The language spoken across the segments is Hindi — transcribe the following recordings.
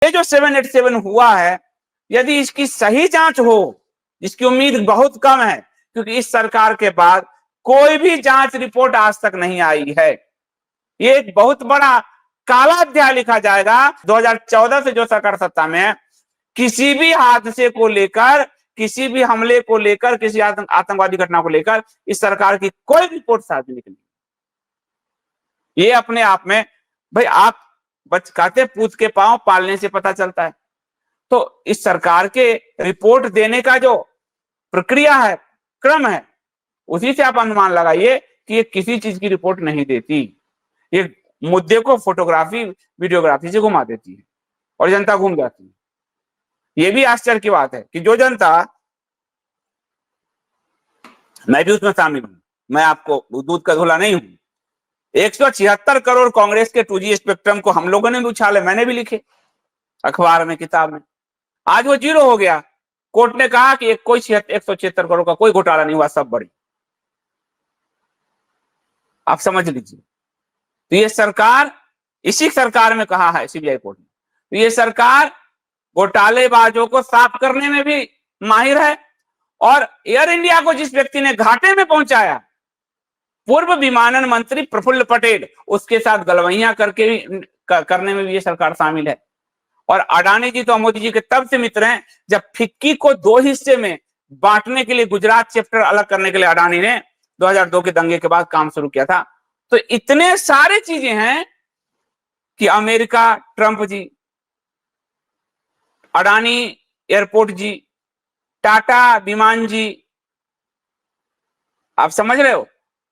ये जो 787 हुआ है, यदि इसकी सही जांच हो, जिसकी उम्मीद बहुत कम है, क्योंकि इस सरकार के बाद कोई भी जांच रिपोर्ट आज तक नहीं आई है। ये एक बहुत बड़ा काला अध्याय लिखा जाएगा। 2014 से जो सरकार सत्ता में है, किसी भी हादसे को लेकर, किसी भी हमले को लेकर, किसी आतंकवादी घटना को लेकर इस सरकार की कोई रिपोर्ट सार्वजनिक नहीं। ये अपने आप में, भाई आप कहते पूत के पांव पालने से पता चलता है। तो इस सरकार के रिपोर्ट देने का जो प्रक्रिया है, क्रम है, उसी से आप अनुमान लगाइए कि ये किसी चीज की रिपोर्ट नहीं देती। ये मुद्दे को फोटोग्राफी, वीडियोग्राफी से घुमा देती है और जनता घूम जाती है। ये भी आश्चर्य की बात है कि जो जनता, मैं भी उसमें शामिल हूं, मैं आपको दूध का धुला नहीं हूं, 176 करोड़ कांग्रेस के 2G स्पेक्ट्रम को हम लोगों ने भी उछाले, मैंने भी लिखे अखबार में, किताब में। आज वो 0 हो गया। कोर्ट ने कहा कि कोई 176 करोड़ का कोई घोटाला नहीं हुआ, सब बड़ी। आप समझ लीजिए। तो ये सरकार, इसी सरकार में कहा है सीबीआई कोर्ट ने, तो ये सरकार घोटालेबाजों को साफ करने में भी माहिर है। और एयर इंडिया को जिस व्यक्ति ने घाटे में पहुंचाया, पूर्व विमानन मंत्री प्रफुल्ल पटेल, उसके साथ गलवैया करके भी करने में भी ये सरकार शामिल है। और अडानी जी तो मोदी जी के तब से मित्र हैं जब फिक्की को 2 हिस्से में बांटने के लिए, गुजरात चैप्टर अलग करने के लिए अडानी ने 2002 के दंगे के बाद काम शुरू किया था। तो इतने सारे चीजें हैं कि अमेरिका ट्रंप जी, अडानी एयरपोर्ट जी, टाटा विमान जी, आप समझ रहे हो।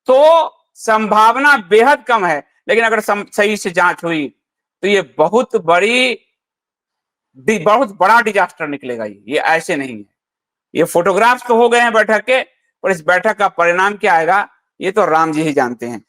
तो संभावना बेहद कम है, लेकिन अगर सही से जांच हुई तो ये बहुत बड़ा डिजास्टर निकलेगा। ये ऐसे नहीं है। ये फोटोग्राफ्स तो हो गए हैं बैठक के, और इस बैठक का परिणाम क्या आएगा ये तो राम जी ही जानते हैं।